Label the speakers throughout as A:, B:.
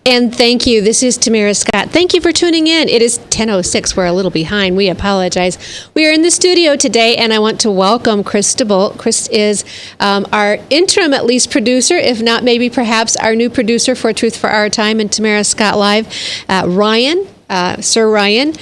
A: And thank you. This is Tamara Scott. Thank you for tuning in. It is 10:06. We're a little behind. We apologize. We are in the studio today, and I want to welcome Chris DeBolt. Chris is our interim, at least, producer, if not maybe perhaps our new producer for Truth for Our Time and Tamara Scott Live. Ryan, Sir Ryan,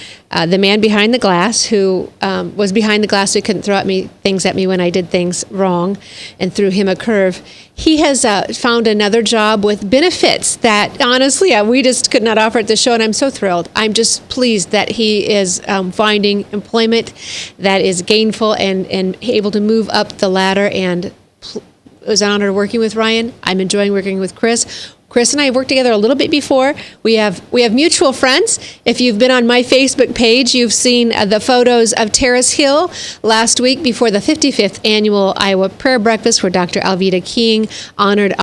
A: the man behind the glass, who was behind the glass so he couldn't throw things at me when I did things wrong and threw him a curve. He has found another job with benefits that, honestly, we just could not offer at the show, and I'm so thrilled. I'm just pleased that he is finding employment that is gainful and able to move up the ladder, and it was an honor working with Ryan. I'm enjoying working with Chris. Chris and I have worked together a little bit before. We have mutual friends. If you've been on my Facebook page, you've seen the photos of Terrace Hill last week before the 55th annual Iowa Prayer Breakfast, where Dr. Alveda King honored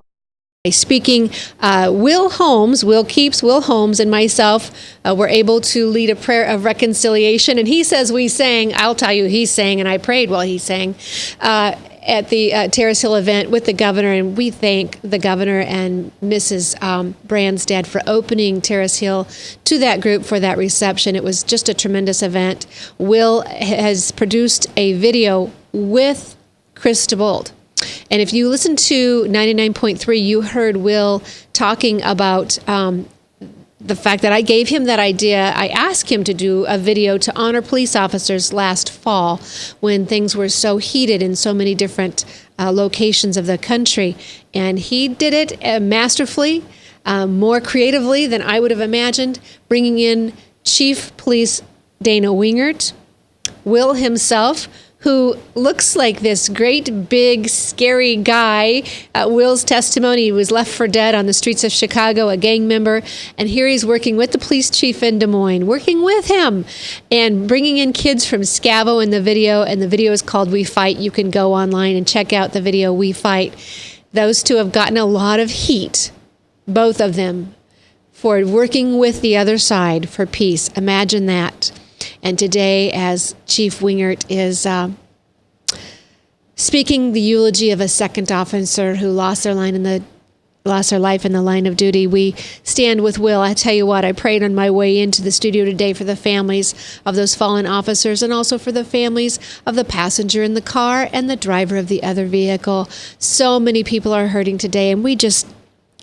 A: by speaking. Will Holmes, and myself were able to lead a prayer of reconciliation. And he says we sang. I'll tell you, he sang, and I prayed while he sang. At the Terrace Hill event with the governor, and we thank the governor and Mrs. Branstad for opening Terrace Hill to that group for that reception. It was just a tremendous event. Will has produced a video with Chris DeBolt. And if you listen to 99.3, you heard Will talking about the fact that I gave him that idea. I asked him to do a video to honor police officers last fall when things were so heated in so many different locations of the country. And he did it masterfully, more creatively than I would have imagined, bringing in Chief Police Dana Wingert, Will himself, who looks like this great, big, scary guy. Will's testimony, he was left for dead on the streets of Chicago, a gang member. And here he's working with the police chief in Des Moines, working with him and bringing in kids from Scavo in the video. And the video is called We Fight. You can go online and check out the video, We Fight. Those two have gotten a lot of heat, both of them, for working with the other side for peace. Imagine that. And today, as Chief Wingert is speaking the eulogy of a second officer who lost their life in the line of duty, we stand with Will. I tell you what, I prayed on my way into the studio today for the families of those fallen officers, and also for the families of the passenger in the car and the driver of the other vehicle. So many people are hurting today, and we just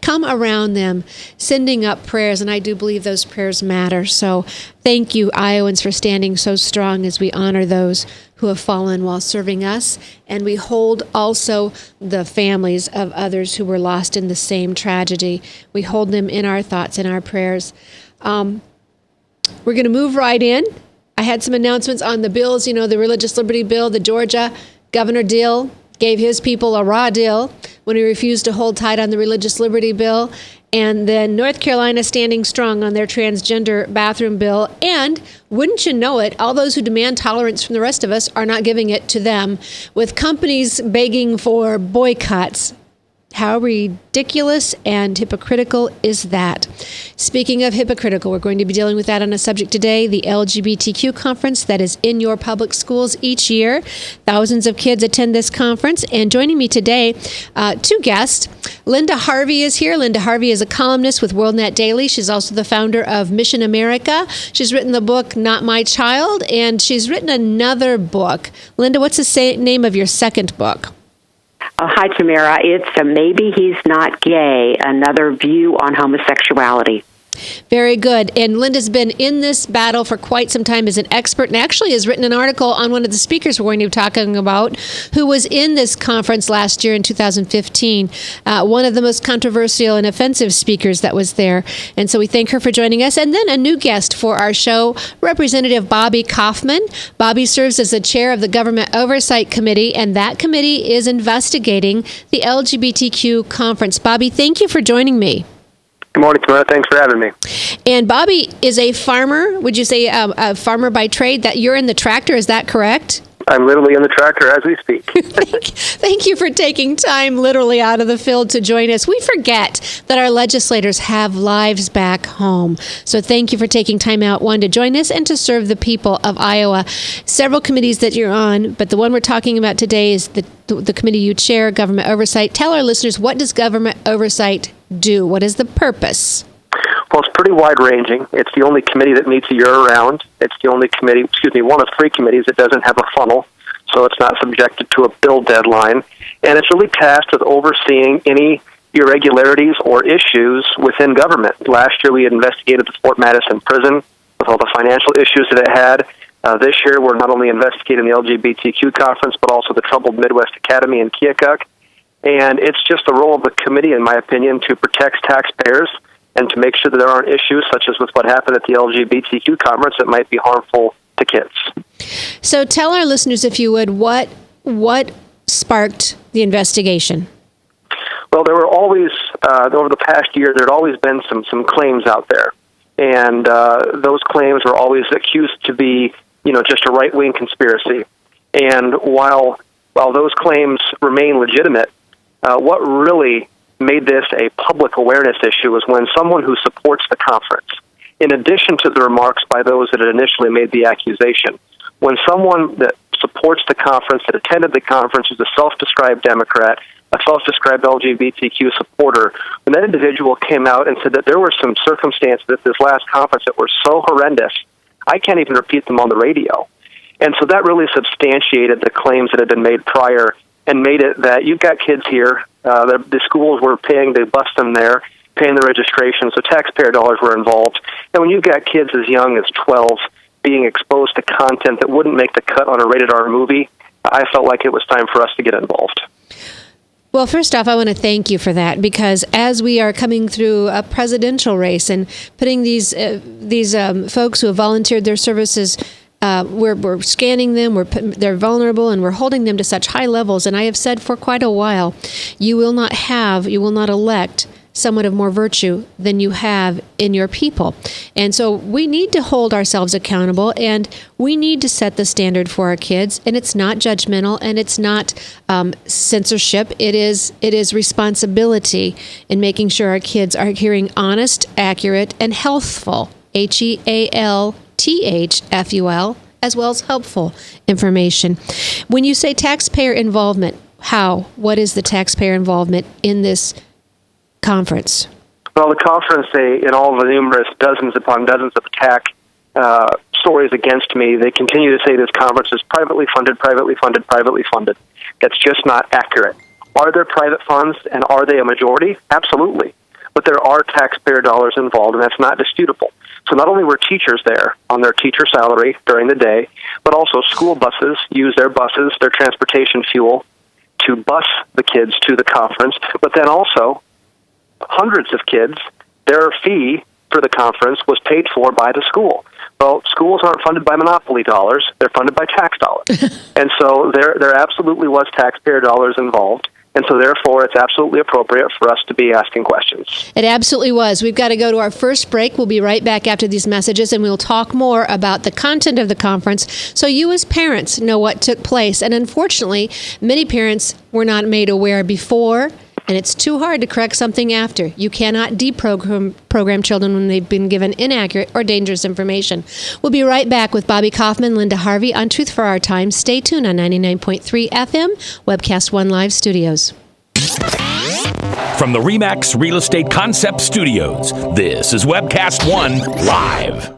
A: come around them, sending up prayers, and I do believe those prayers matter. So thank you, Iowans, for standing so strong as we honor those who have fallen while serving us, and we hold also the families of others who were lost in the same tragedy. We hold them in our thoughts and our prayers. We're going to move right in. I had some announcements on the bills, the Religious Liberty Bill, the Georgia Governor Deal gave his people a raw deal when he refused to hold tight on the Religious Liberty Bill. And then North Carolina standing strong on their transgender bathroom bill. And wouldn't you know it, all those who demand tolerance from the rest of us are not giving it to them, with companies begging for boycotts. How ridiculous and hypocritical is that? Speaking of hypocritical, we're going to be dealing with that on a subject today, the LGBTQ conference that is in your public schools each year. Thousands of kids attend this conference. And joining me today, two guests. Linda Harvey is here. Linda Harvey is a columnist with WorldNet Daily. She's also the founder of Mission America. She's written the book Not My Child, and she's written another book. Linda, what's the name of your second book?
B: Hi, Tamara. It's Maybe He's Not Gay, another view on homosexuality.
A: Very good. And Linda's been in this battle for quite some time as an expert, and actually has written an article on one of the speakers we're going to be talking about, who was in this conference last year in 2015, one of the most controversial and offensive speakers that was there. And so we thank her for joining us. And then a new guest for our show, Representative Bobby Kaufman. Bobby serves as the chair of the Government Oversight Committee, and that committee is investigating the LGBTQ conference. Bobby, thank you for joining me.
C: Good morning, Tamara. Thanks for having me.
A: And Bobby is a farmer. Would you say a farmer by trade? That you're in the tractor, is that correct?
C: I'm literally in the tractor as we speak.
A: Thank you for taking time literally out of the field to join us. We forget that our legislators have lives back home. So thank you for taking time out, one, to join us and to serve the people of Iowa. Several committees that you're on, but the one we're talking about today is the committee you chair, Government Oversight. Tell our listeners, what does Government Oversight do? What is the purpose?
C: Well, it's pretty wide-ranging. It's the only committee that meets year-round. It's the only committee, one of 3 committees that doesn't have a funnel, so it's not subjected to a bill deadline. And it's really tasked with overseeing any irregularities or issues within government. Last year, we had investigated the Fort Madison prison with all the financial issues that it had. This year, we're not only investigating the LGBTQ conference, but also the troubled Midwest Academy in Keokuk. And it's just the role of the committee, in my opinion, to protect taxpayers and to make sure that there aren't issues such as with what happened at the LGBTQ conference that might be harmful to kids.
A: So tell our listeners, if you would, what sparked the investigation?
C: Well, there were always, over the past year, there had always been some claims out there. And those claims were always accused to be, just a right-wing conspiracy. And while those claims remain legitimate, what really made this a public awareness issue was when someone who supports the conference, in addition to the remarks by those that had initially made the accusation, when someone that supports the conference, that attended the conference, is a self-described Democrat, a self-described LGBTQ supporter, when that individual came out and said that there were some circumstances at this last conference that were so horrendous, I can't even repeat them on the radio. And so that really substantiated the claims that had been made prior and made it that you've got kids here, the schools were paying to bus them there, paying the registration, so taxpayer dollars were involved. And when you've got kids as young as 12 being exposed to content that wouldn't make the cut on a rated R movie, I felt like it was time for us to get involved.
A: Well, first off, I want to thank you for that, because as we are coming through a presidential race and putting these folks who have volunteered their services, we're scanning them, they're vulnerable, and we're holding them to such high levels. And I have said for quite a while, you will not elect someone of more virtue than you have in your people. And so we need to hold ourselves accountable, and we need to set the standard for our kids. And it's not judgmental, and it's not censorship. It is responsibility in making sure our kids are hearing honest, accurate, and healthful, HEALTHFUL, as well as helpful information. When you say taxpayer involvement, what is the taxpayer involvement in this conference?
C: Well, the conference, in all the numerous dozens upon dozens of attack stories against me, they continue to say this conference is privately funded. That's just not accurate. Are there private funds, and are they a majority? Absolutely. But there are taxpayer dollars involved, and that's not disputable. So not only were teachers there on their teacher salary during the day, but also school buses use their transportation fuel to bus the kids to the conference, but then also hundreds of kids, their fee for the conference was paid for by the school. Well, schools aren't funded by monopoly dollars, they're funded by tax dollars. And so there absolutely was taxpayer dollars involved. And so, therefore, it's absolutely appropriate for us to be asking questions.
A: It absolutely was. We've got to go to our first break. We'll be right back after these messages, and we'll talk more about the content of the conference so you as parents know what took place. And unfortunately, many parents were not made aware before, and it's too hard to correct something after. You cannot deprogram children when they've been given inaccurate or dangerous information. We'll be right back with Bobby Kaufman, Linda Harvey on Truth for Our Time. Stay tuned on 99.3 FM, Webcast One Live Studios.
D: From the RE/MAX Real Estate Concept Studios, this is Webcast One Live.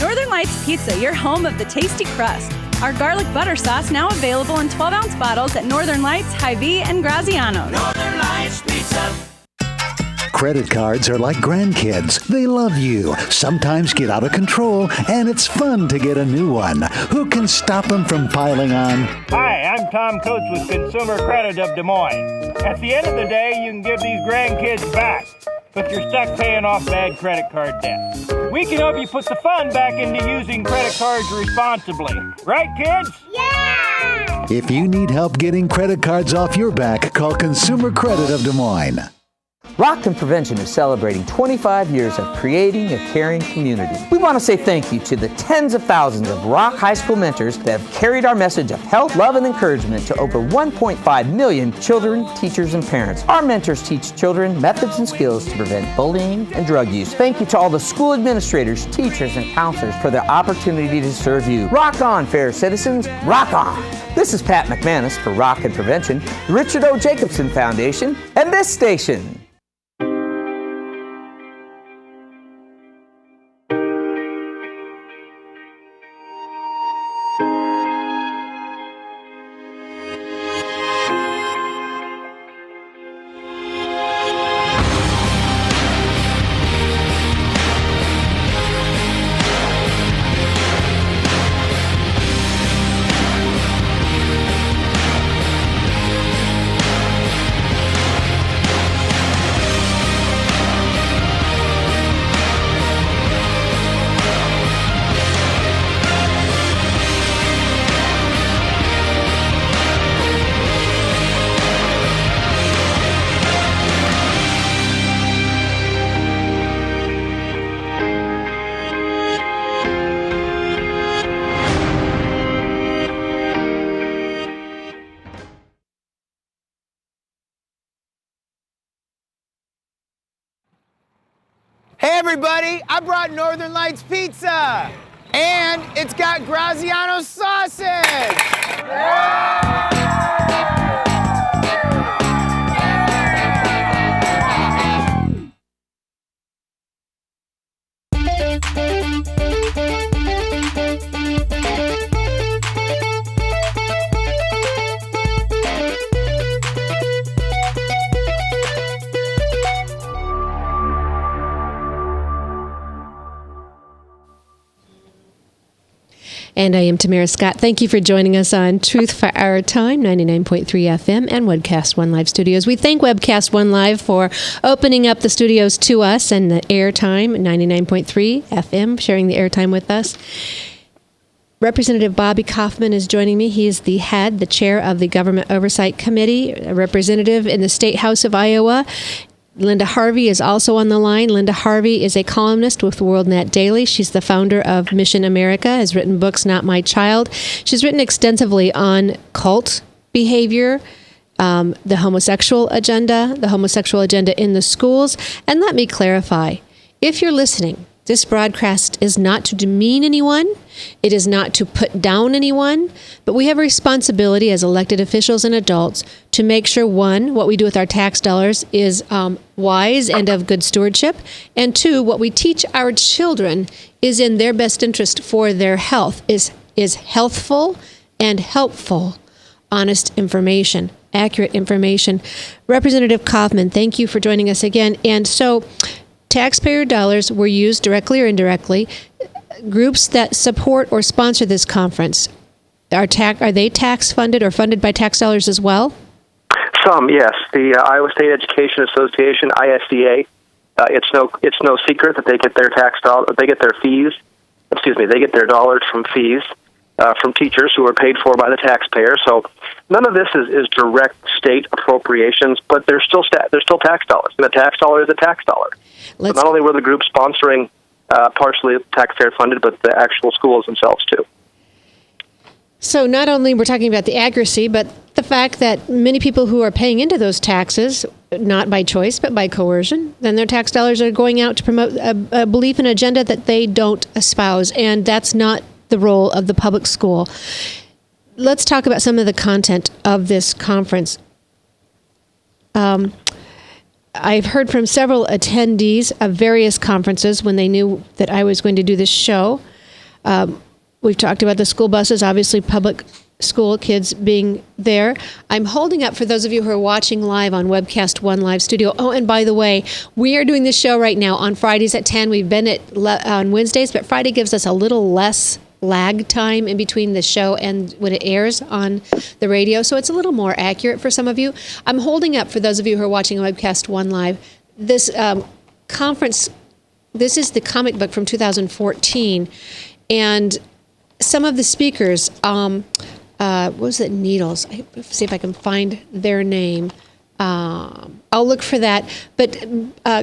E: Northern Lights Pizza, your home of the tasty crust. Our garlic butter sauce now available in 12-ounce bottles at Northern Lights, Hy-Vee, and Graziano's.
F: Northern Lights Pizza.
G: Credit cards are like grandkids. They love you, sometimes get out of control, and it's fun to get a new one. Who can stop them from piling on?
H: Hi, I'm Tom Coates with Consumer Credit of Des Moines. At the end of the day, you can give these grandkids back, but you're stuck paying off bad credit card debt. We can help you put the fun back into using credit cards responsibly. Right, kids?
F: Yeah!
G: If you need help getting credit cards off your back, call Consumer Credit of Des Moines.
I: Rock and Prevention is celebrating 25 years of creating a caring community. We want to say thank you to the tens of thousands of Rock High School mentors that have carried our message of health, love, and encouragement to over 1.5 million children, teachers, and parents. Our mentors teach children methods and skills to prevent bullying and drug use. Thank you to all the school administrators, teachers, and counselors for their opportunity to serve you. Rock on, fair citizens. Rock on. This is Pat McManus for Rock and Prevention, the Richard O. Jacobson Foundation, and this station.
J: everybody. I brought Northern Lights pizza. And it's got Graziano sausage.
A: And I am Tamara Scott. Thank you for joining us on Truth for Our Time, 99.3 FM and Webcast One Live Studios. We thank Webcast One Live for opening up the studios to us and the airtime, 99.3 FM, sharing the airtime with us. Representative Bobby Kaufman is joining me. He is the chair of the Government Oversight Committee, a representative in the State House of Iowa. Linda Harvey is also on the line. Linda Harvey is a columnist with WorldNet Daily. She's the founder of Mission America, has written books, Not My Child. She's written extensively on cult behavior, the homosexual agenda in the schools. And let me clarify, if you're listening, this broadcast is not to demean anyone. It is not to put down anyone, but we have a responsibility as elected officials and adults to make sure, one, what we do with our tax dollars is wise and of good stewardship, and two, what we teach our children is in their best interest for their health, is healthful and helpful, honest information, accurate information. Representative Kaufman, thank you for joining us again. And so, taxpayer dollars were used directly or indirectly. Groups that support or sponsor this conference, are they tax funded or funded by tax dollars as well?
C: Some, yes. The Iowa State Education Association, ISDA. It's no secret that they get their they get their dollars from fees from teachers who are paid for by the taxpayer. So none of this is direct state appropriations, but they're still tax dollars, and a tax dollar is a tax dollar. So not only were the groups sponsoring partially taxpayer funded, but the actual schools themselves too.
A: So not only we're talking about the accuracy, but the fact that many people who are paying into those taxes, not by choice, but by coercion, then their tax dollars are going out to promote a belief and agenda that they don't espouse, and that's not the role of the public school. Let's talk about some of the content of this conference. I've heard from several attendees of various conferences when they knew that I was going to do this show. We've talked about the school buses, obviously public school kids being there. I'm holding up for those of you who are watching live on Webcast One Live Studio. Oh, and by the way, we are doing this show right now on Fridays at 10. We've been on Wednesdays, but Friday gives us a little less lag time in between the show and when it airs on the radio, so it's a little more accurate for some of you. I'm holding up for those of you who are watching Webcast One Live. This conference, this is the comic book from 2014, and some of the speakers, what was it, Needles? See if I can find their name. I'll look for that. But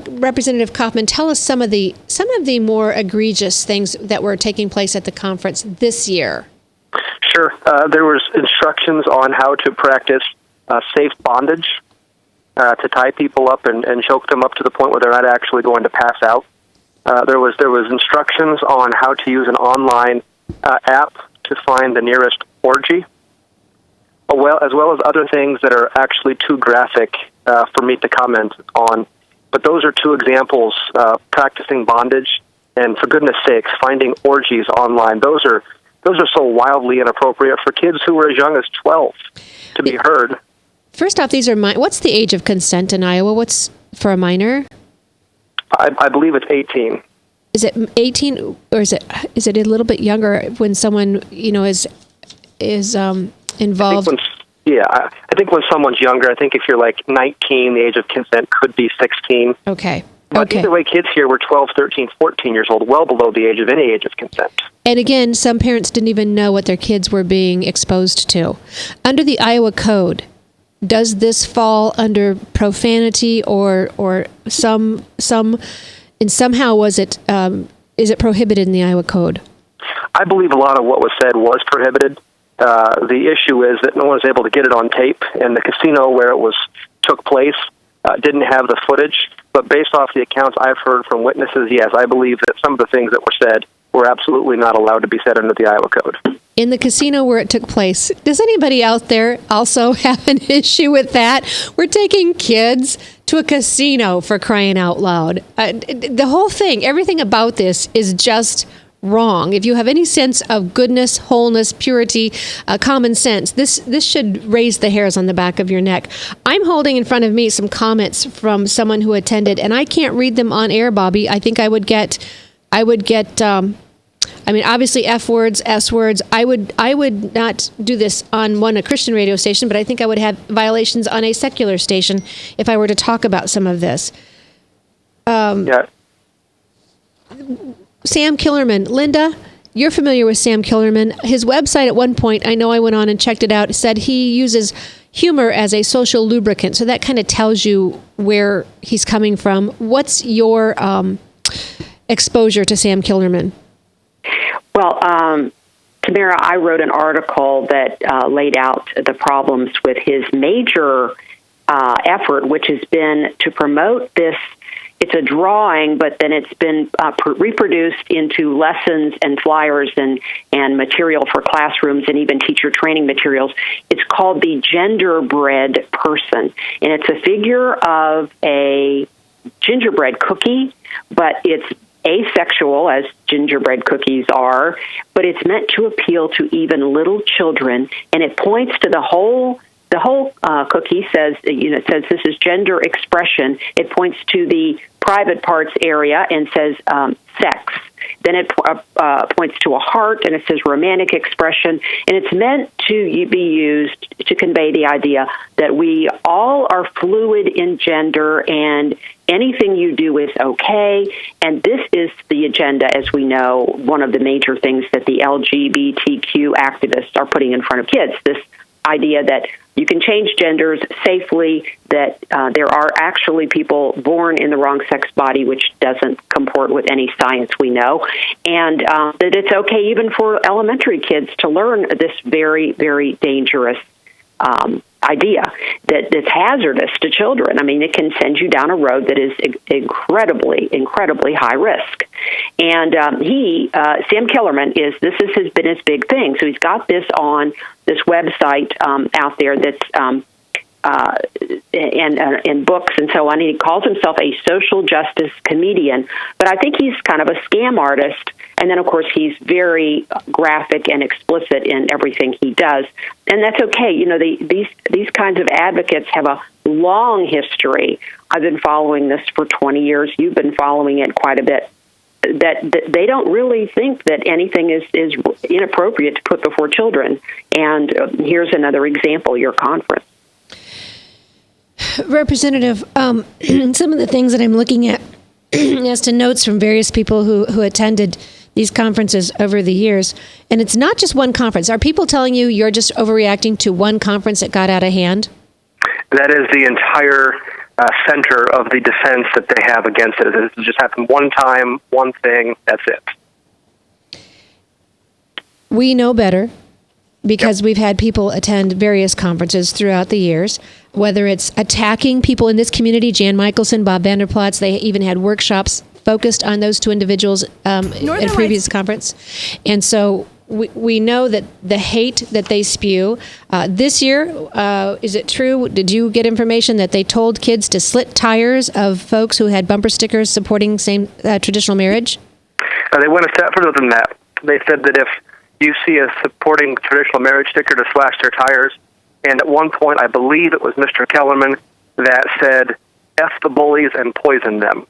A: Representative Kaufman, tell us some of the more egregious things that were taking place at the conference this year.
C: Sure. There was instructions on how to practice safe bondage, to tie people up and choke them up to the point where they're not actually going to pass out. There was instructions on how to use an online app to find the nearest orgy, as well as other things that are actually too graphic for me to comment on. But those are two examples, practicing bondage, and for goodness sakes, finding orgies online. Those are so wildly inappropriate for kids who were as young as 12 to be heard.
A: First off, these are what's the age of consent in Iowa? What's for a minor?
C: I believe it's 18.
A: Is it 18, or is it a little bit younger when someone is involved?
C: I think when someone's younger, I think if you're like 19, the age of consent could be 16.
A: Okay.
C: But either way, kids here were 12, 13, 14 years old, well below the age of any age of consent.
A: And again, some parents didn't even know what their kids were being exposed to. Under the Iowa Code, does this fall under profanity or somehow is it prohibited in the Iowa Code?
C: I believe a lot of what was said was prohibited. The issue is that no one was able to get it on tape, and the casino where it took place didn't have the footage, but based off the accounts I've heard from witnesses, yes, I believe that some of the things that were said were absolutely not allowed to be said under the Iowa Code.
A: In the casino where it took place, does anybody out there also have an issue with that? We're taking kids to a casino, for crying out loud. The whole thing, everything about this is just wrong. If you have any sense of goodness, wholeness, purity, common sense, this should raise the hairs on the back of your neck. I'm holding in front of me some comments from someone who attended, and I can't read them on air, Bobby. I think I would get obviously F words, S words. I would not do this on a Christian radio station, but I think I would have violations on a secular station if I were to talk about some of this.
C: Yeah.
A: Sam Killerman. Linda, you're familiar with Sam Killerman. His website at one point, I know I went on and checked it out, said he uses humor as a social lubricant. So that kind of tells you where he's coming from. What's your exposure to Sam Killerman?
B: Well, Tamara, I wrote an article that laid out the problems with his major effort, which has been to promote this. It's a drawing, but then it's been reproduced into lessons and flyers and material for classrooms and even teacher training materials. It's called the Genderbread Person, and it's a figure of a gingerbread cookie, but it's asexual, as gingerbread cookies are, but it's meant to appeal to even little children, and it points to the whole cookie says, it says this is gender expression. It points to the private parts area and says sex. Then it points to a heart and it says romantic expression. And it's meant to be used to convey the idea that we all are fluid in gender and anything you do is okay. And this is the agenda, as we know, one of the major things that the LGBTQ activists are putting in front of kids, this idea that you can change genders safely, that there are actually people born in the wrong sex body, which doesn't comport with any science we know, and that it's okay even for elementary kids to learn this very, very dangerous idea that's hazardous to children. I mean, it can send you down a road that is incredibly, incredibly high risk. And Sam Killerman, this has been his big thing. So he's got this on this website out there that's and books and so on. And he calls himself a social justice comedian, but I think he's kind of a scam artist. And then, of course, he's very graphic and explicit in everything he does, and that's okay. You know, these kinds of advocates have a long history. I've been following this for 20 years. You've been following it quite a bit. That they don't really think that anything is inappropriate to put before children. And here's another example: your conference.
A: Representative, some of the things that I'm looking at as to notes from various people who attended these conferences over the years, and it's not just one conference. Are people telling you you're just overreacting to one conference that got out of hand?
C: That is the entire center of the defense that they have against it. It just happened one time, one thing, that's it.
A: We know better because we've had people attend various conferences throughout the years, whether it's attacking people in this community, Jan Michelson, Bob Vanderplatz. They even had workshops focused on those two individuals at a previous conference. And so we know that the hate that they spew. This year, is it true? Did you get information that they told kids to slit tires of folks who had bumper stickers supporting same traditional marriage?
C: They went a step further than that. They said that if you see a supporting traditional marriage sticker, to slash their tires. And at one point, I believe it was Mr. Kellerman that said, F the bullies and poison them.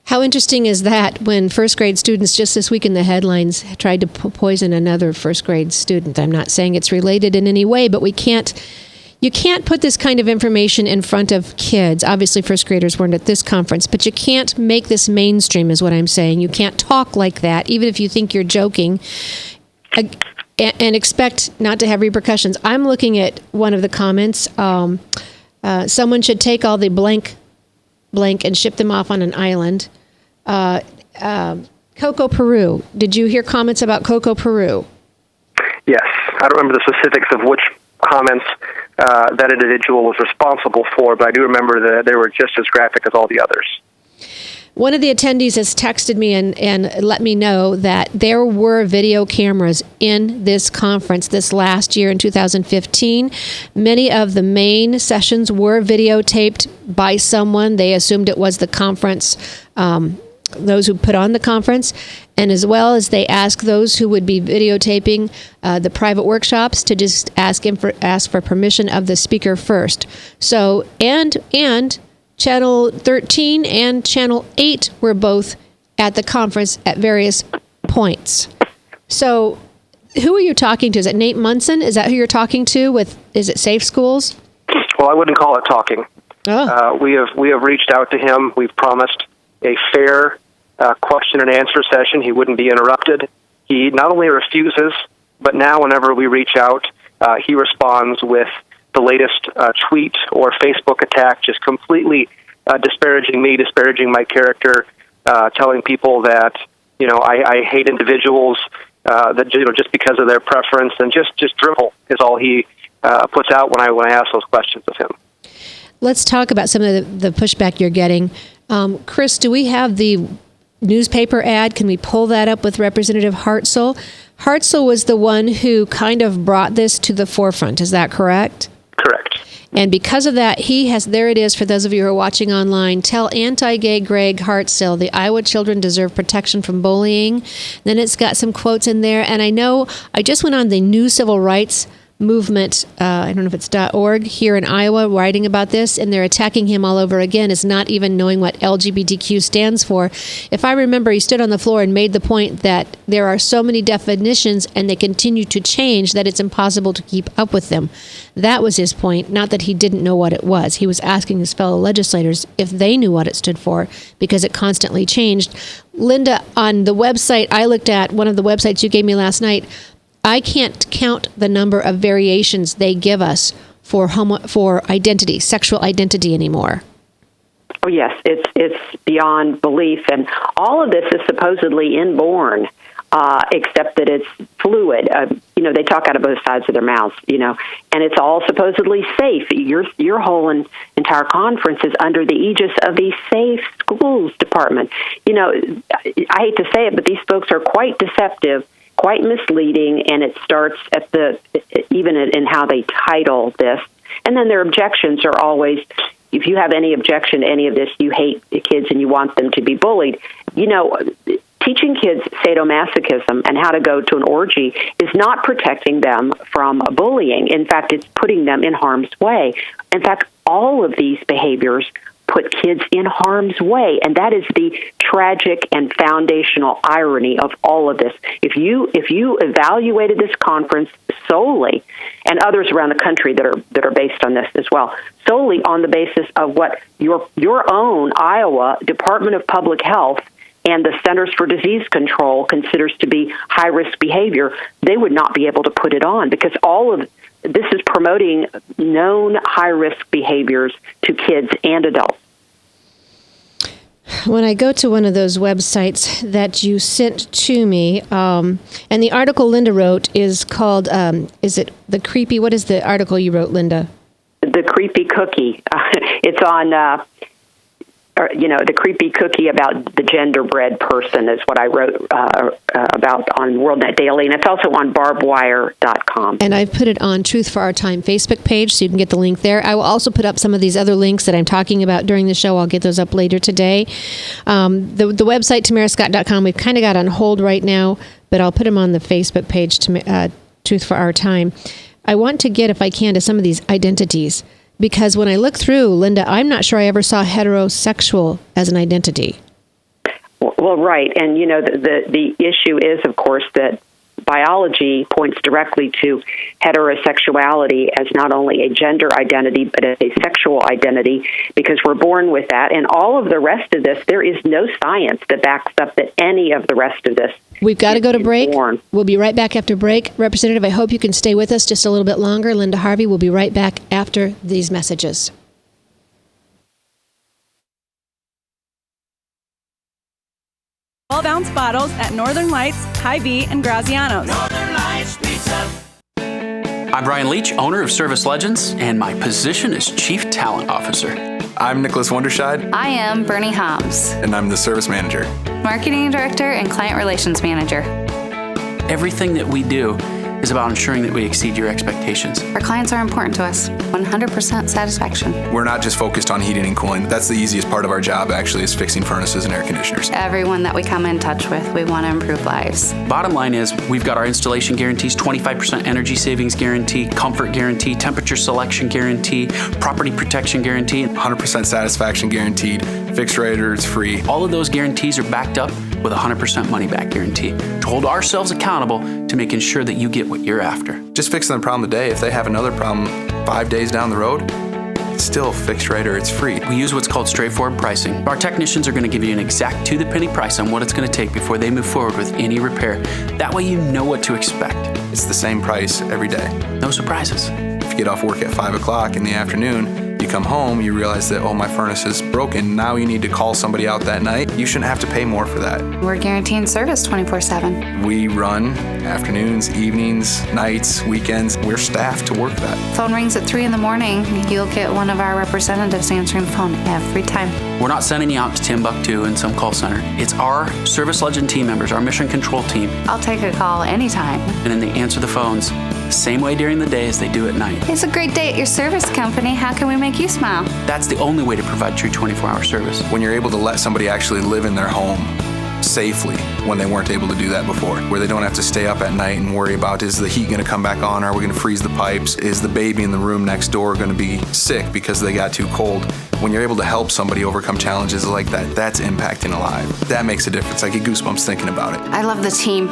A: How interesting is that when first grade students just this week in the headlines tried to poison another first grade student? I'm not saying it's related in any way, but you can't put this kind of information in front of kids. Obviously, first graders weren't at this conference, but you can't make this mainstream is what I'm saying. You can't talk like that, even if you think you're joking, and expect not to have repercussions. I'm looking at one of the comments. Someone should take all the blank and ship them off on an island. Coco Peru. Did you hear comments about Coco Peru?
C: Yes. I don't remember the specifics of which comments, that individual was responsible for, but I do remember that they were just as graphic as all the others.
A: One of the attendees has texted me and let me know that there were video cameras in this conference this last year in 2015. Many of the main sessions were videotaped by someone. They assumed it was the conference, those who put on the conference, and as well as they asked those who would be videotaping the private workshops to just ask for permission of the speaker first. So, and Channel 13 and Channel 8 were both at the conference at various points. So who are you talking to? Is it Nate Munson? Is that who you're talking to is it Safe Schools?
C: Well, I wouldn't call it talking.
A: Oh.
C: We have reached out to him. We've promised a fair question and answer session. He wouldn't be interrupted. He not only refuses, but now whenever we reach out, he responds with the latest tweet or Facebook attack, just completely disparaging me, disparaging my character, telling people that I hate individuals that just because of their preference, and just drivel is all he puts out when I ask those questions of him.
A: Let's talk about some of the pushback you're getting. Chris, do we have the newspaper ad? Can we pull that up with Representative Hartzell? Hartzell was the one who kind of brought this to the forefront. Is that correct?
C: Correct.
A: And because of that, he has, there it is for those of you who are watching online, tell anti-gay Greg Hartzell, the Iowa children deserve protection from bullying. Then it's got some quotes in there. And I know I just went on the New Civil Rights Movement, I don't know if it's .org, here in Iowa, writing about this, and they're attacking him all over again, is not even knowing what LGBTQ stands for. If I remember, he stood on the floor and made the point that there are so many definitions and they continue to change that it's impossible to keep up with them. That was his point, not that he didn't know what it was. He was asking his fellow legislators if they knew what it stood for, because it constantly changed. Linda, on the website I looked at, one of the websites you gave me last night, I can't count the number of variations they give us for identity, sexual identity anymore.
B: Oh yes, it's beyond belief, and all of this is supposedly inborn, except that it's fluid. They talk out of both sides of their mouths, and it's all supposedly safe. Your whole entire conference is under the aegis of the Safe Schools Department. I hate to say it, but these folks are quite deceptive, quite misleading, and it starts at even in how they title this. And then their objections are always, if you have any objection to any of this, you hate the kids and you want them to be bullied. Teaching kids sadomasochism and how to go to an orgy is not protecting them from bullying. In fact, it's putting them in harm's way. In fact, all of these behaviors put kids in harm's way, and that is the tragic and foundational irony of all of this. If you evaluated this conference solely, and others around the country that are based on this as well, solely on the basis of what your own Iowa Department of Public Health and the Centers for Disease Control considers to be high-risk behavior, they would not be able to put it on, because all of this is promoting known high-risk behaviors to kids and adults.
A: When I go to one of those websites that you sent to me, and the article Linda wrote is called, is it The Creepy, what is the article you wrote, Linda? The
B: Creepy Cookie. It's on... the creepy cookie about the genderbread person is what I wrote about on WorldNet Daily, and it's also on barbedwire.com.
A: And I've put it on Truth for Our Time Facebook page, so you can get the link there. I will also put up some of these other links that I'm talking about during the show. I'll get those up later today. The website, tamarascott.com, we've kind of got on hold right now, but I'll put them on the Facebook page, Truth for Our Time. I want to get, if I can, to some of these identities. Because when I look through, Linda, I'm not sure I ever saw heterosexual as an identity.
B: Well, right. And, the issue is, of course, that biology points directly to heterosexuality as not only a gender identity, but as a sexual identity, because we're born with that. And all of the rest of this, there is no science that backs up that any of the rest of this.
A: We've got to go to break. We'll be right back after break. Representative, I hope you can stay with us just a little bit longer. Linda Harvey will be right back after these messages.
E: Ounce bottles at Northern Lights, Hy-Vee, and Graziano's.
F: Northern Lights Pizza.
K: I'm Brian Leach, owner of Service Legends, and my position is Chief Talent Officer.
L: I'm Nicholas Wonderscheid.
M: I am Bernie Hobbs.
L: And I'm the Service Manager.
M: Marketing Director and Client Relations Manager.
K: Everything that we do is about ensuring that we exceed your expectations.
M: Our clients are important to us. 100% satisfaction.
L: We're not just focused on heating and cooling. That's the easiest part of our job, actually, is fixing furnaces and air conditioners.
M: Everyone that we come in touch with, we want to improve lives.
K: Bottom line is, we've got our installation guarantees, 25% energy savings guarantee, comfort guarantee, temperature selection guarantee, property protection guarantee.
L: 100% satisfaction guaranteed, fixed rate or it's free.
K: All of those guarantees are backed up with a 100% money back guarantee to hold ourselves accountable to making sure that you get what you're after.
L: Just fixing the problem today. If they have another problem 5 days down the road, it's still fixed rate or it's free.
K: We use what's called straightforward pricing. Our technicians are going to give you an exact to-the-penny price on what it's going to take before they move forward with any repair. That way you know what to expect.
L: It's the same price every day.
K: No surprises.
L: If you get off work at 5 o'clock in the afternoon, you come home, you realize that, oh, my furnace is broken. Now you need to call somebody out that night. You shouldn't have to pay more for that.
M: We're guaranteeing service 24/7.
L: We run afternoons, evenings, nights, weekends. We're staffed to work that.
M: Phone rings at 3 in the morning. You'll get one of our representatives answering the phone every time.
K: We're not sending you out to Timbuktu in some call center. It's our Service Legend team members, our mission control team.
M: I'll take a call anytime.
K: And then they answer the phones the same way during the day as they do at night.
M: It's a great day at your service company. How can we make you smile?
K: That's the only way to provide true 24-hour service.
L: When you're able to let somebody actually live in their home safely when they weren't able to do that before, where they don't have to stay up at night and worry about, is the heat going to come back on? Are we going to freeze the pipes? Is the baby in the room next door going to be sick because they got too cold? When you're able to help somebody overcome challenges like that, that's impacting a life. That makes a difference. I get goosebumps thinking about it.
M: I love the team.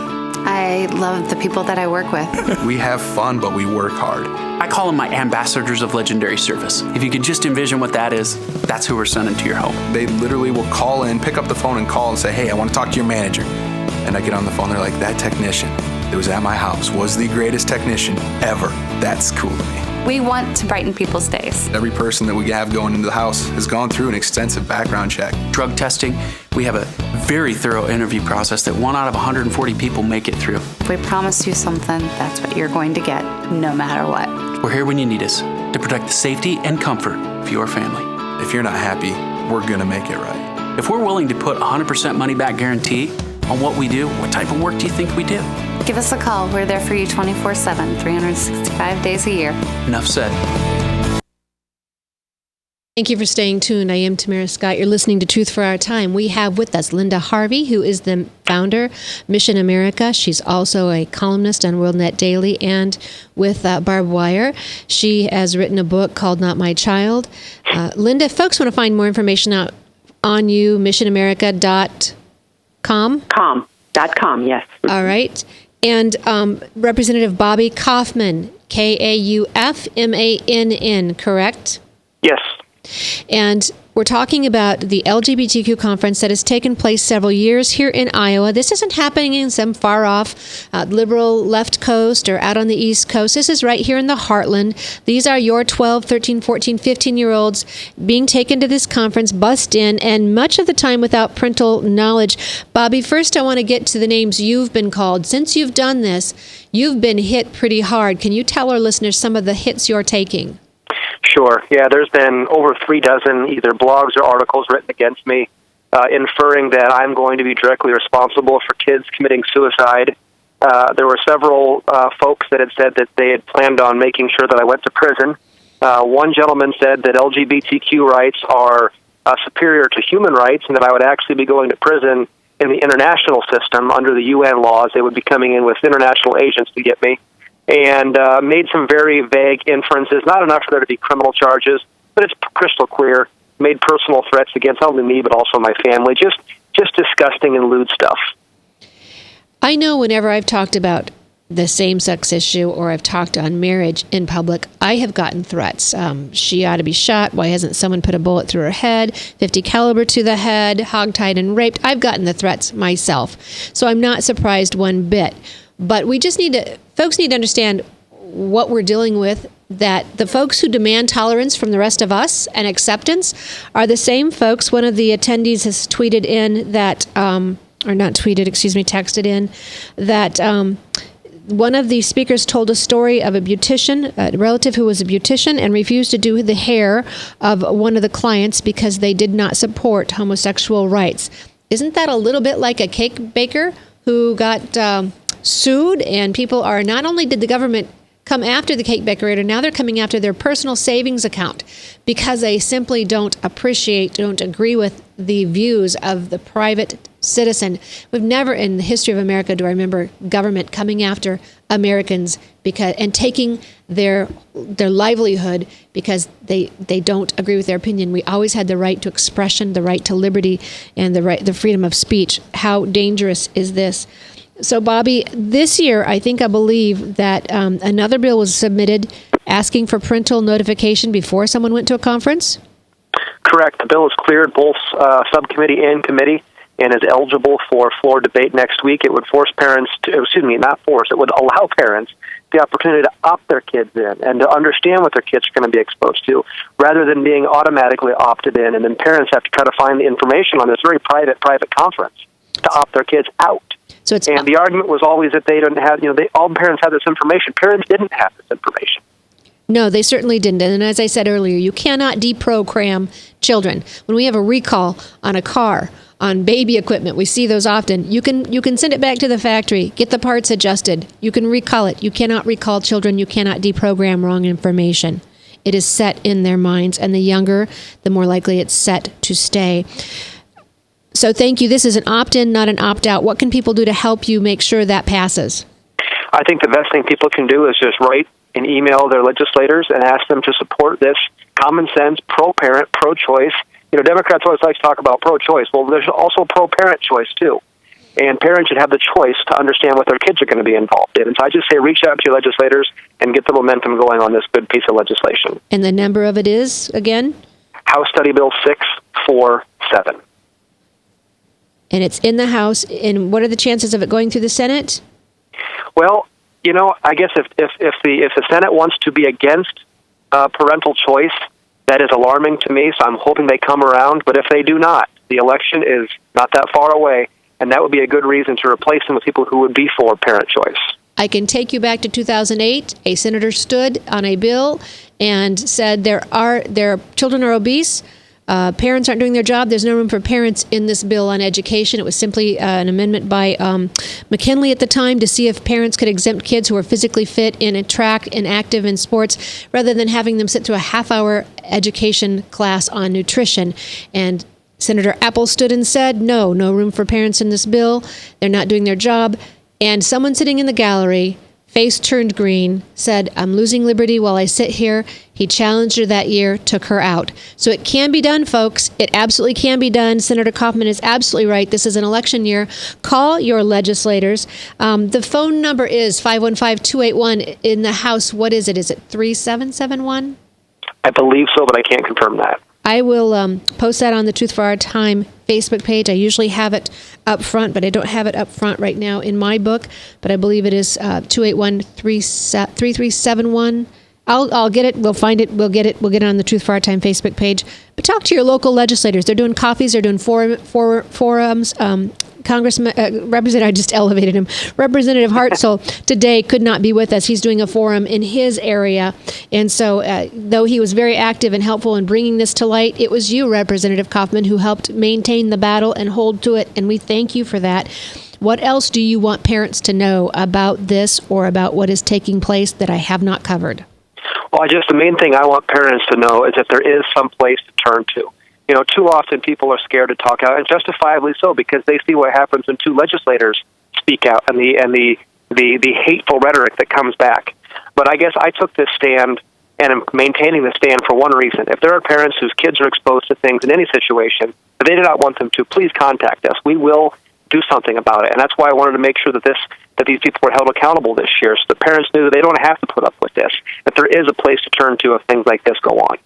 M: I love the people that I work with.
L: We have fun, but we work hard.
K: I call them my ambassadors of legendary service. If you could just envision what that is, that's who we're sending to your home.
L: They literally will call in, pick up the phone and call and say, hey, I want to talk to your manager. And I get on the phone, they're like, that technician that was at my house was the greatest technician ever. That's cool to me.
M: We want to brighten people's days.
L: Every person that we have going into the house has gone through an extensive background check.
K: Drug testing, we have a very thorough interview process that 1 out of 140 people make it through.
M: If we promise you something, that's what you're going to get, no matter what.
K: We're here when you need us to protect the safety and comfort of your family.
L: If you're not happy, we're going to make it right.
K: If we're willing to put 100% money back guarantee on what we do, what type of work do you think we do?
M: Give us a call. We're there for you 24/7, 365 days a year.
K: Enough said.
A: Thank you for staying tuned. I am Tamara Scott. You're listening to Truth for Our Time. We have with us Linda Harvey, who is the founder, Mission America. She's also a columnist on WorldNet Daily and with Barbed Wire. She has written a book called Not My Child. Linda, if folks want to find more information out on you, missionamerica.com?
B: .com, yes.
A: All right. And Representative Bobby Kaufman, Kaufmann, correct?
C: Yes.
A: And we're talking about the LGBTQ conference that has taken place several years here in Iowa. This isn't happening in some far-off liberal left coast or out on the East Coast. This is right here in the heartland. These are your 12, 13, 14, 15-year-olds being taken to this conference, bussed in, and much of the time without parental knowledge. Bobby, first I want to get to the names you've been called. Since you've done this, you've been hit pretty hard. Can you tell our listeners some of the hits you're taking?
C: Sure. Yeah, there's been over 3 dozen either blogs or articles written against me, inferring that I'm going to be directly responsible for kids committing suicide. There were several folks that had said that they had planned on making sure that I went to prison. One gentleman said that LGBTQ rights are superior to human rights and that I would actually be going to prison in the international system under the UN laws. They would be coming in with international agents to get me. And made some very vague inferences, not enough for there to be criminal charges, but it's crystal clear, made personal threats against not only me, but also my family, just disgusting and lewd stuff.
A: I know whenever I've talked about the same-sex issue or I've talked on marriage in public, I have gotten threats. She ought to be shot. Why hasn't someone put a bullet through her head? 50 caliber to the head, hogtied and raped. I've gotten the threats myself. So I'm not surprised one bit. But we just folks need to understand what we're dealing with, that the folks who demand tolerance from the rest of us and acceptance are the same folks. One of the attendees has tweeted in that, texted in that one of the speakers told a story of a beautician, a relative who was a beautician and refused to do the hair of one of the clients because they did not support homosexual rights. Isn't that a little bit like a cake baker who got sued? And people are, not only did the government come after the cake baker, now they're coming after their personal savings account because they simply don't agree with the views of the private citizen. We've never in the history of America do I remember government coming after Americans and taking their livelihood because they don't agree with their opinion. We always had the right to expression, the right to liberty, and the freedom of speech. How dangerous is this? So, Bobby, this year, I believe that another bill was submitted asking for parental notification before someone went to a conference?
C: Correct. The bill has cleared both subcommittee and committee and is eligible for floor debate next week. It would force parents it would allow parents the opportunity to opt their kids in and to understand what their kids are going to be exposed to, rather than being automatically opted in, and then parents have to try to find the information on this very private conference to opt their kids out. And the argument was always that they didn't have, all parents had this information. Parents didn't have this information.
A: No, they certainly didn't. And as I said earlier, you cannot deprogram children. When we have a recall on a car, on baby equipment, we see those often. You can send it back to the factory, get the parts adjusted. You can recall it. You cannot recall children. You cannot deprogram wrong information. It is set in their minds, and the younger, the more likely it's set to stay. So thank you. This is an opt-in, not an opt-out. What can people do to help you make sure that passes?
C: I think the best thing people can do is just write and email their legislators and ask them to support this common sense, pro-parent, pro-choice. Democrats always like to talk about pro-choice. Well, there's also pro-parent choice, too. And parents should have the choice to understand what their kids are going to be involved in. And so I just say reach out to your legislators and get the momentum going on this good piece of legislation.
A: And the number of it is, again?
C: House Study Bill 647.
A: And it's in the House. And what are the chances of it going through the Senate?
C: Well, I guess if the Senate wants to be against parental choice, that is alarming to me. So I'm hoping they come around. But if they do not, the election is not that far away, and that would be a good reason to replace them with people who would be for parent choice.
A: I can take you back to 2008. A senator stood on a bill and said their children are obese. Parents aren't doing their job. There's no room for parents in this bill on education. It was simply an amendment by McKinley at the time to see if parents could exempt kids who are physically fit in a track and active in sports rather than having them sit through a half-hour education class on nutrition. And Senator Apple stood and said, no room for parents in this bill. They're not doing their job. And someone sitting in the gallery, face turned green, said, I'm losing liberty while I sit here. He challenged her that year, took her out. So it can be done, folks. It absolutely can be done. Senator Kaufman is absolutely right. This is an election year. Call your legislators. The phone number is 515-281 in the House. What is it? Is it 3771?
C: I believe so, but I can't confirm that.
A: I will post that on the Truth for Our Time Facebook page. I usually have it up front, but I don't have it up front right now in my book. But I believe it is 281-3371. I'll get it. We'll find it. We'll get it. We'll get it on the Truth for Our Time Facebook page. But talk to your local legislators. They're doing coffees. They're doing forums. Congressman, Representative, I just elevated him. Representative Hartzell today could not be with us. He's doing a forum in his area. And so though he was very active and helpful in bringing this to light, it was you, Representative Kaufman, who helped maintain the battle and hold to it. And we thank you for that. What else do you want parents to know about this or about what is taking place that I have not covered?
C: Well, the main thing I want parents to know is that there is some place to turn to. Too often people are scared to talk out, and justifiably so, because they see what happens when two legislators speak out and the hateful rhetoric that comes back. But I guess I took this stand and am maintaining the stand for one reason. If there are parents whose kids are exposed to things in any situation that they do not want them to, please contact us. We will do something about it. And that's why I wanted to make sure that these people were held accountable this year, so the parents knew that they don't have to put up with this, that there is a place to turn to if things like this go on.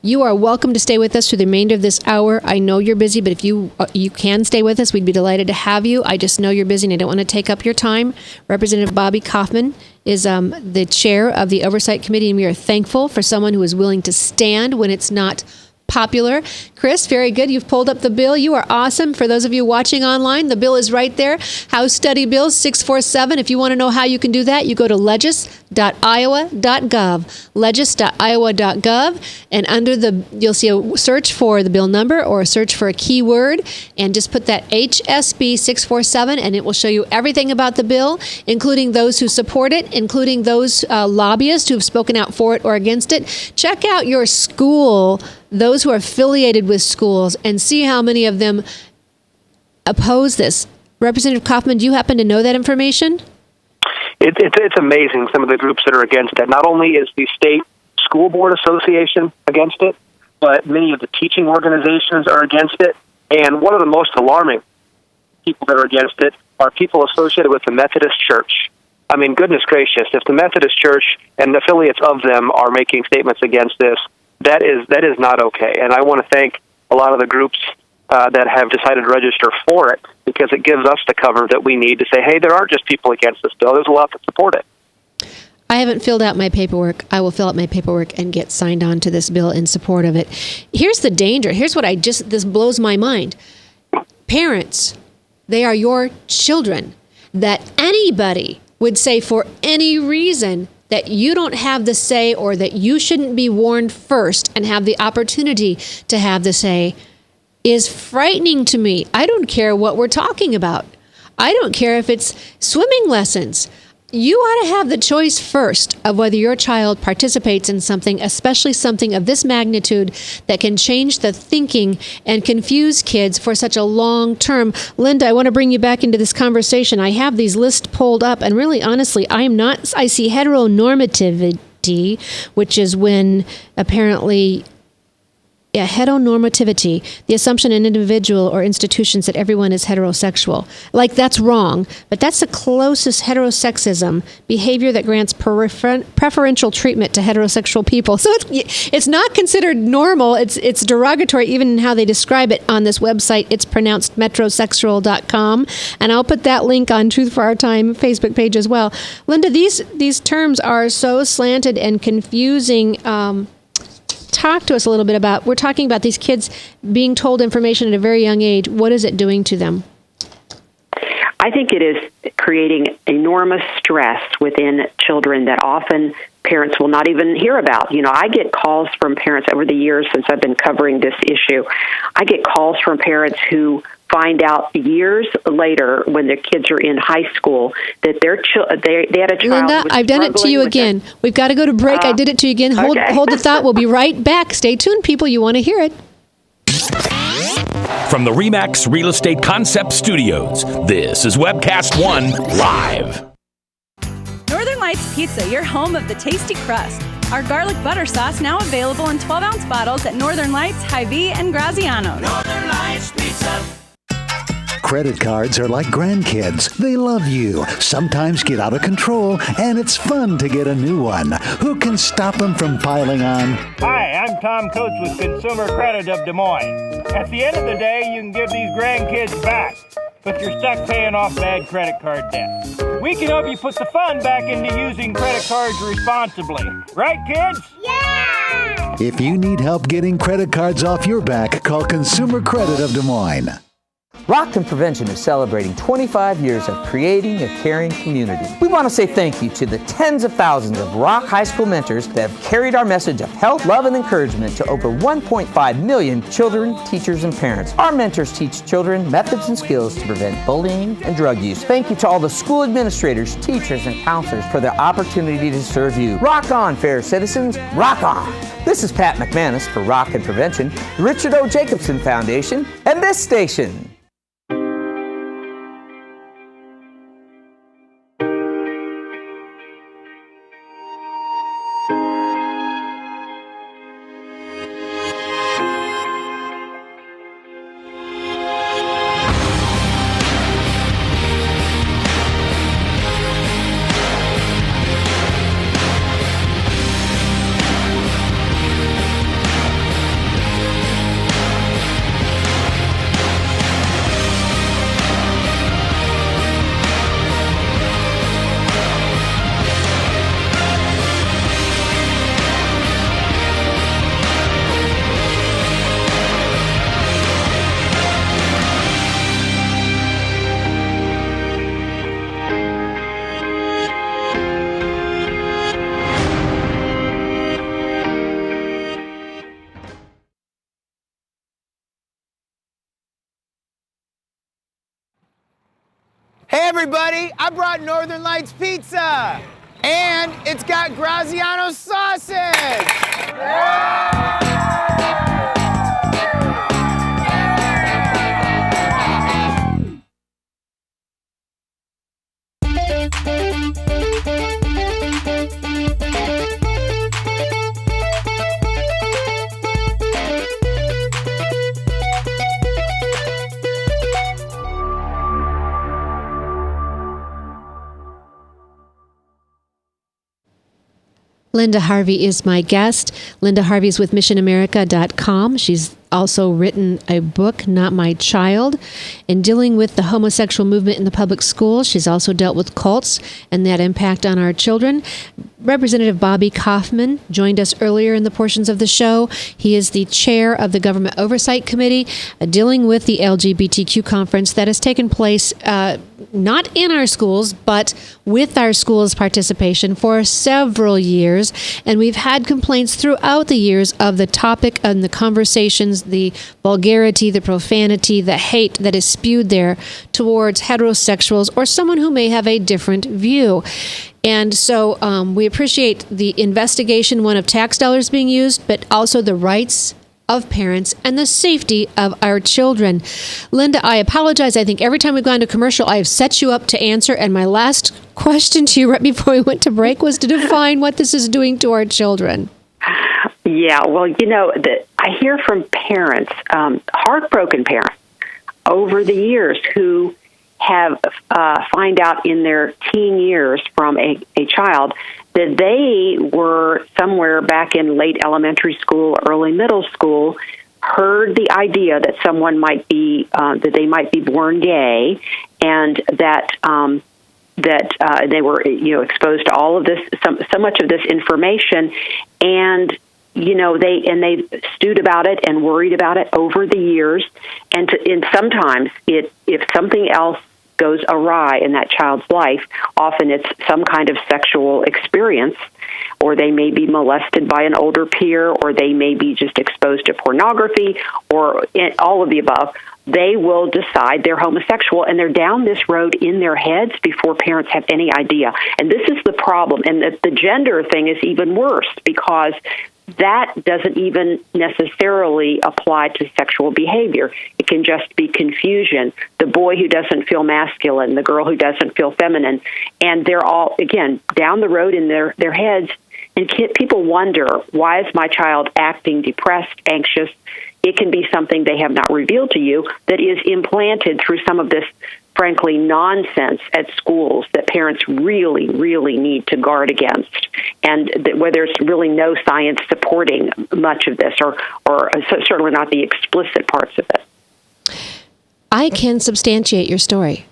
A: You are welcome to stay with us through the remainder of this hour. I know you're busy, but if you can stay with us, we'd be delighted to have you. I just know you're busy, and I don't want to take up your time. Representative Bobby Kaufman is the chair of the Oversight Committee, and we are thankful for someone who is willing to stand when it's not popular. Chris, very good. You've pulled up the bill. You are awesome. For those of you watching online, the bill is right there. House Study Bill 647. If you want to know how you can do that, you go to legis.iowa.gov. Legis.iowa.gov. And you'll see a search for the bill number or a search for a keyword. And just put that HSB 647, and it will show you everything about the bill, including those who support it, including those lobbyists who have spoken out for it or against it. Check out your school, those who are affiliated with schools, and see how many of them oppose this. Representative Kaufman, do you happen to know that information?
C: It's amazing, some of the groups that are against it. Not only is the State School Board Association against it, but many of the teaching organizations are against it. And one of the most alarming people that are against it are people associated with the Methodist Church. I mean, goodness gracious, if the Methodist Church and affiliates of them are making statements against this, that is not okay. And I want to thank a lot of the groups that have decided to register for it, because it gives us the cover that we need to say, hey, there aren't just people against this bill. There's a lot that support it.
A: I haven't filled out my paperwork. I will fill out my paperwork and get signed on to this bill in support of it. Here's the danger. Here's what this blows my mind. Parents, they are your children. That anybody would say for any reason that you don't have the say, or that you shouldn't be warned first and have the opportunity to have the say, is frightening to me. I don't care what we're talking about. I don't care if it's swimming lessons. You ought to have the choice first of whether your child participates in something, especially something of this magnitude that can change the thinking and confuse kids for such a long term. Linda, I want to bring you back into this conversation. I have these lists pulled up, and really, honestly, I see heteronormativity, which is when apparently heteronormativity, the assumption in individual or institutions that everyone is heterosexual. Like, that's wrong, but that's the closest heterosexism behavior that grants preferential treatment to heterosexual people. So it's not considered normal. It's derogatory even in how they describe it on this website. It's pronounced metrosexual.com, and I'll put that link on Truth for Our Time Facebook page as well. Linda, these terms are so slanted and confusing. Talk to us a little bit about, we're talking about these kids being told information at a very young age. What is it doing to them?
B: I think it is creating enormous stress within children that often parents will not even hear about. You know, I get calls from parents over the years since I've been covering this issue. I get calls from parents who find out years later, when their kids are in high school, that they had a child.
A: Linda, I've done it to you again. We've got to go to break. I did it to you again. Hold the thought. We'll be right back. Stay tuned, people. You want to hear it.
D: From the RE/MAX Real Estate Concept Studios, this is Webcast One Live.
E: Northern Lights Pizza, your home of the tasty crust. Our garlic butter sauce now available in 12-ounce bottles at Northern Lights, Hy-Vee, and Graziano's.
F: Northern Lights Pizza.
G: Credit cards are like grandkids. They love you, sometimes get out of control, and it's fun to get a new one. Who can stop them from piling on?
H: Hi, I'm Tom Coates with Consumer Credit of Des Moines. At the end of the day, you can give these grandkids back if you're stuck paying off bad credit card debt. We can help you put the fun back into using credit cards responsibly. Right, kids?
F: Yeah!
G: If you need help getting credit cards off your back, call Consumer Credit of Des Moines.
I: Rockton Prevention is celebrating 25 years of creating a caring community. We want to say thank you to the tens of thousands of Rock High School mentors that have carried our message of health, love, and encouragement to over 1.5 million children, teachers, and parents. Our mentors teach children methods and skills to prevent bullying and drug use. Thank you to all the school administrators, teachers, and counselors for the opportunity to serve you. Rock on, fair citizens. Rock on. This is Pat McManus for Rockton Prevention, the Richard O. Jacobson Foundation, and this station.
J: Hey everybody, I brought Northern Lights Pizza! And it's got Graziano sausage!
A: Linda Harvey is my guest. Linda Harvey's with missionamerica.com. She's also written a book, Not My Child, in dealing with the homosexual movement in the public schools. She's also dealt with cults and that impact on our children. Representative Bobby Kaufman joined us earlier in the portions of the show. He is the chair of the Government Oversight Committee dealing with the LGBTQ conference that has taken place not in our schools, but with our schools' participation for several years. And we've had complaints throughout the years of the topic and the conversations, the vulgarity, the profanity, the hate that is spewed there towards heterosexuals or someone who may have a different view. And so we appreciate the investigation, one of tax dollars being used, but also the rights of parents and the safety of our children. Linda, I apologize. I think every time we've gone to commercial, I have set you up to answer. And my last question to you right before we went to break was to define what this is doing to our children.
B: Yeah, well, I hear from parents, heartbroken parents, over the years who have find out in their teen years from a child that they were somewhere back in late elementary school, early middle school, heard the idea that someone might be that they might be born gay, and that they were exposed to all of this, so much of this information, and they stewed about it and worried about it over the years, and sometimes if something else goes awry in that child's life, often it's some kind of sexual experience, or they may be molested by an older peer, or they may be just exposed to pornography, or all of the above. They will decide they're homosexual, and they're down this road in their heads before parents have any idea. And this is the problem. And the gender thing is even worse, because that doesn't even necessarily apply to sexual behavior. It can just be confusion. The boy who doesn't feel masculine, the girl who doesn't feel feminine, and they're all, again, down the road in their heads. And people wonder, why is my child acting depressed, anxious? It can be something they have not revealed to you that is implanted through some of this, frankly, nonsense at schools that parents really, really need to guard against, and where there's really no science supporting much of this, or certainly not the explicit parts of it.
A: I can substantiate your story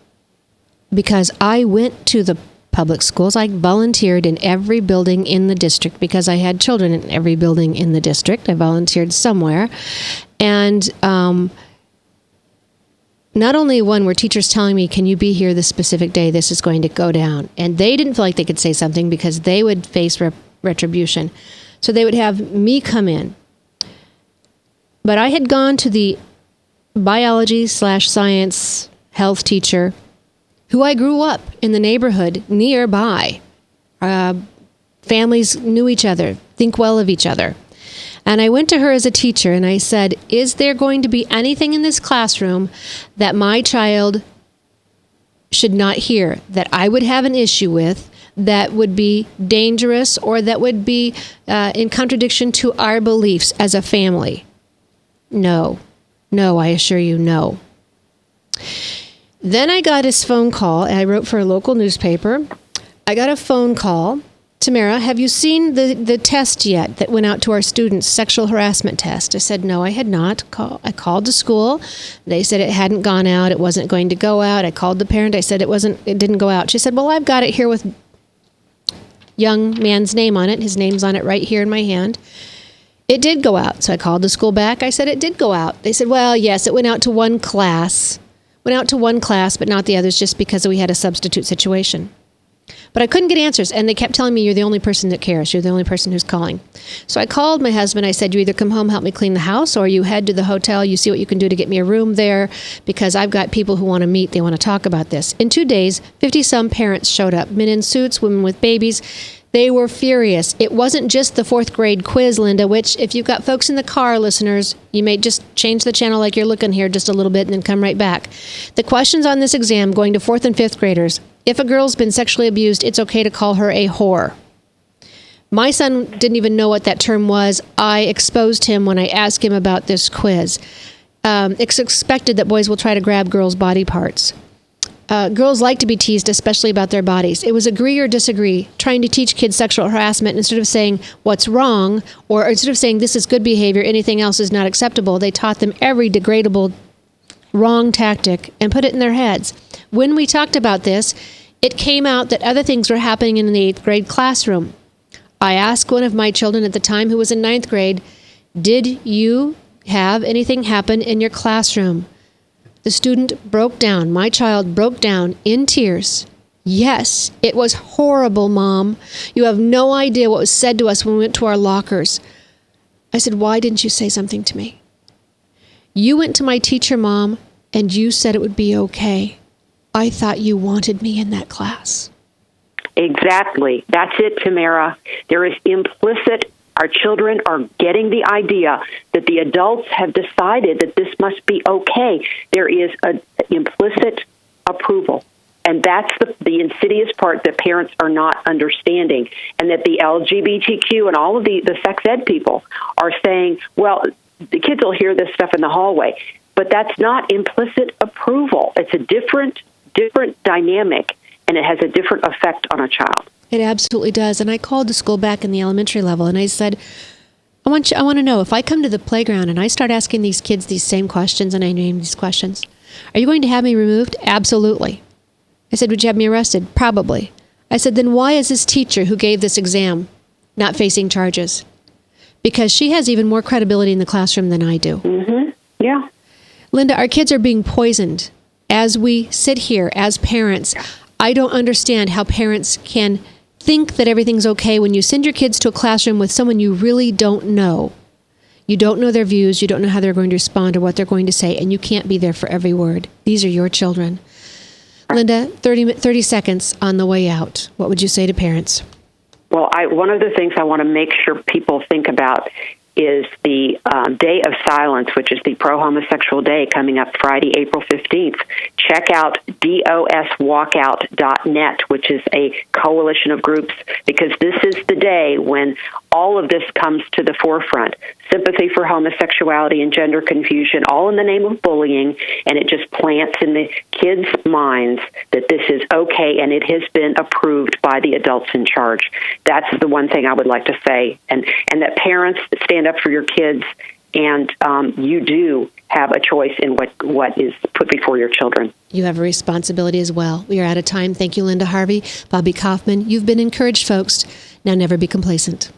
A: because I went to the public schools. I volunteered in every building in the district because I had children in every building in the district. I volunteered somewhere. And not only were teachers telling me, can you be here this specific day, this is going to go down. And they didn't feel like they could say something because they would face retribution. So they would have me come in. But I had gone to the biology/science health teacher who I grew up in the neighborhood nearby. Families knew each other, think well of each other. And I went to her as a teacher and I said, is there going to be anything in this classroom that my child should not hear, that I would have an issue with, that would be dangerous, or that would be in contradiction to our beliefs as a family? No. No, I assure you, no. Then I got this phone call, and I wrote for a local newspaper. I got a phone call. Tamara, have you seen the test yet that went out to our students, sexual harassment test? I said, no, I had not. I called the school. They said it hadn't gone out. It wasn't going to go out. I called the parent. I said it didn't go out. She said, well, I've got it here with young man's name on it. His name's on it right here in my hand. It did go out. So I called the school back. I said, it did go out. They said, well, yes, it went out to one class. Went out to one class, but not the others, just because we had a substitute situation. But I couldn't get answers, and they kept telling me, you're the only person that cares. You're the only person who's calling. So I called my husband. I said, you either come home, help me clean the house, or you head to the hotel, you see what you can do to get me a room there, because I've got people who want to meet. They want to talk about this. In 2 days, 50-some parents showed up, men in suits, women with babies. They were furious. It wasn't just the 4th grade quiz, Linda, which if you've got folks in the car, listeners, you may just change the channel like you're looking here just a little bit and then come right back. The questions on this exam going to 4th and 5th graders: if a girl's been sexually abused, it's okay to call her a whore. My son didn't even know what that term was. I exposed him when I asked him about this quiz. It's expected that boys will try to grab girls' body parts. Girls like to be teased, especially about their bodies. It was agree or disagree, trying to teach kids sexual harassment. Instead of saying what's wrong, or instead of saying this is good behavior, anything else is not acceptable, they taught them every degradable wrong tactic and put it in their heads. When we talked about this, it came out that other things were happening in the 8th grade classroom. I asked one of my children at the time, who was in 9th grade, did you have anything happen in your classroom? The student broke down. My child broke down in tears. Yes, it was horrible, Mom. You have no idea what was said to us when we went to our lockers. I said, why didn't you say something to me? You went to my teacher, Mom, and you said it would be okay. I thought you wanted me in that class.
B: Exactly. That's it, Tamara. There is implicit, our children are getting the idea that the adults have decided that this must be okay. There is an implicit approval. And that's the insidious part that parents are not understanding. And that the LGBTQ and all of the sex ed people are saying, well, the kids will hear this stuff in the hallway. But that's not implicit approval. It's a different dynamic, and it has a different effect on a child.
A: It absolutely does. And I called the school back in the elementary level, and I said, I want to know, if I come to the playground and I start asking these kids these same questions, and I name these questions, are you going to have me removed? Absolutely. I said, would you have me arrested? Probably. I said, then why is this teacher who gave this exam not facing charges? Because she has even more credibility in the classroom than I do.
B: Mm-hmm. Yeah.
A: Linda, our kids are being poisoned as we sit here as parents. I don't understand how parents can think that everything's okay when you send your kids to a classroom with someone you really don't know. You don't know their views, you don't know how they're going to respond or what they're going to say, and you can't be there for every word. These are your children. Linda, 30 seconds on the way out. What would you say to parents?
B: Well, one of the things I want to make sure people think about is the Day of Silence, which is the Pro-Homosexual Day coming up Friday, April 15th. Check out doswalkout.net, which is a coalition of groups, because this is the day when all of this comes to the forefront. Sympathy for homosexuality and gender confusion, all in the name of bullying, and it just plants in the kids' minds that this is okay and it has been approved by the adults in charge. That's the one thing I would like to say, and that parents stand up for your kids, and you do have a choice in what is put before your children.
A: You have a responsibility as well. We are out of time. Thank you, Linda Harvey, Bobby Kaufman. You've been encouraged, folks. Now never be complacent.